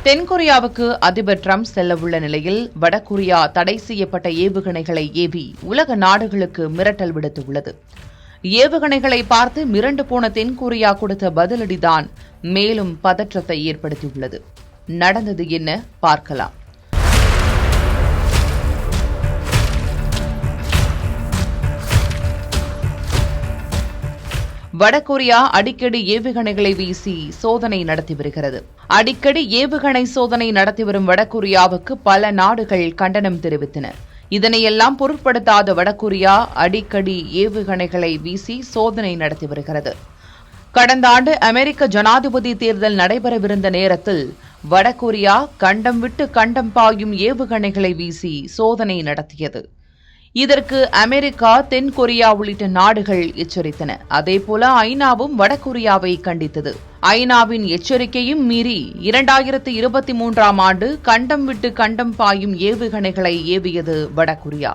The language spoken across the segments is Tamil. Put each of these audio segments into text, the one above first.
தென்கொரியாவுக்கு அதிபர் டிரம்ப் செல்லவுள்ள நிலையில் வடகொரியா தடை செய்யப்பட்ட ஏவுகணைகளை ஏவி உலக நாடுகளுக்கு மிரட்டல் விடுத்துள்ளது. ஏவுகணைகளை பார்த்து மிரண்டு போன தென்கொரியா கொடுத்த பதிலடிதான் மேலும் பதற்றத்தை ஏற்படுத்தியுள்ளது. நடந்தது என்ன பார்க்கலாம். வடகொரியா அடிக்கடி ஏவுகணைகளை வீசி சோதனை நடத்தி வருகிறது. அடிக்கடி ஏவுகணை சோதனை நடத்தி வரும் வடகொரியாவுக்கு பல நாடுகள் கண்டனம் தெரிவித்தன. இதனையெல்லாம் பொருட்படுத்தாத வடகொரியா அடிக்கடி ஏவுகணைகளை வீசி சோதனை நடத்தி வருகிறது. கடந்த ஆண்டு அமெரிக்க ஜனாதிபதி தேர்தல் நடைபெறவிருந்த நேரத்தில் வடகொரியா கண்டம் விட்டு கண்டம் பாயும் ஏவுகணைகளை வீசி சோதனை நடத்தியது. இதற்கு அமெரிக்கா, தென்கொரியா உள்ளிட்ட நாடுகள் எச்சரித்தன. அதேபோல ஐநாவும் வடகொரியாவை கண்டித்தது. ஐநாவின் எச்சரிக்கையும் மீறி 2023ஆம் ஆண்டு கண்டம் விட்டு கண்டம் பாயும் ஏவுகணைகளை ஏவியது வடகொரியா.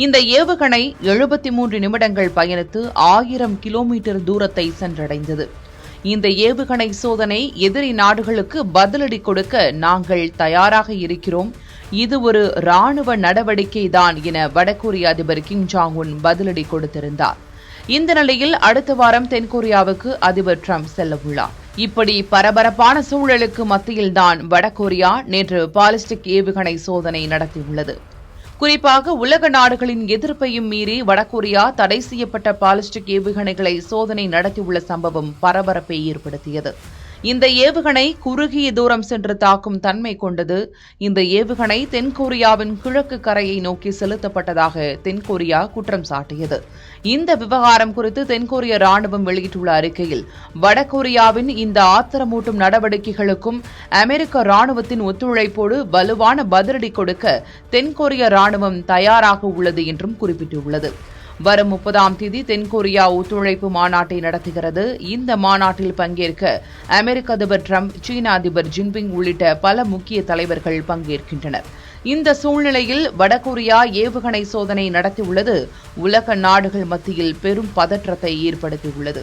இந்த ஏவுகணை 73 நிமிடங்கள் பயணித்து 1000 கிலோமீட்டர் தூரத்தை சென்றடைந்தது. இந்த ஏவுகணை சோதனை எதிரி நாடுகளுக்கு பதிலடி கொடுக்க நாங்கள் தயாராக இருக்கிறோம், இது ஒரு ராணுவ நடவடிக்கைதான் என வடகொரிய அதிபர் கிம் ஜாங் உன் பதிலடி கொடுத்திருந்தார். இந்த நிலையில் அடுத்த வாரம் தென்கொரியாவுக்கு அதிபர் டிரம்ப் செல்லவுள்ளார். இப்படி பரபரப்பான சூழலுக்கு மத்தியில்தான் வடகொரியா நேற்று பாலிஸ்டிக் ஏவுகணை சோதனை நடத்தியுள்ளது. குறிப்பாக உலக நாடுகளின் எதிர்ப்பையும் மீறி வடகொரியா தடை செய்யப்பட்ட பாலிஸ்டிக் ஏவுகணைகளை சோதனை நடத்தியுள்ள சம்பவம் பரபரப்பை ஏற்படுத்தியது. இந்த ஏவுகணை குறுகிய தூரம் சென்று தாக்கும் தன்மை கொண்டது. இந்த ஏவுகணை தென்கொரியாவின் கிழக்கு கரையை நோக்கி செலுத்தப்பட்டதாக தென்கொரியா குற்றம் சாட்டியது. இந்த விவகாரம் குறித்து தென்கொரிய ராணுவம் வெளியிட்டுள்ள அறிக்கையில், வடகொரியாவின் இந்த ஆத்திரமூட்டும் நடவடிக்கைகளுக்கும் அமெரிக்க ராணுவத்தின் ஒத்துழைப்போடு வலுவான பதிலடி கொடுக்க தென்கொரிய ராணுவம் தயாராக உள்ளது என்றும் குறிப்பிட்டுள்ளது. வரும் 30ஆம் தேதி தென்கொரியா ஒத்துழைப்பு மாநாட்டை நடத்துகிறது. இந்த மாநாட்டில் பங்கேற்க அமெரிக்க அதிபர் டிரம்ப், சீன அதிபர் ஜின்பிங் உள்ளிட்ட பல முக்கிய தலைவர்கள் பங்கேற்கின்றனர். இந்த சூழ்நிலையில் வடகொரியா ஏவுகணை சோதனை நடத்தியுள்ளது உலக நாடுகள் மத்தியில் பெரும் பதற்றத்தை ஏற்படுத்தியுள்ளது.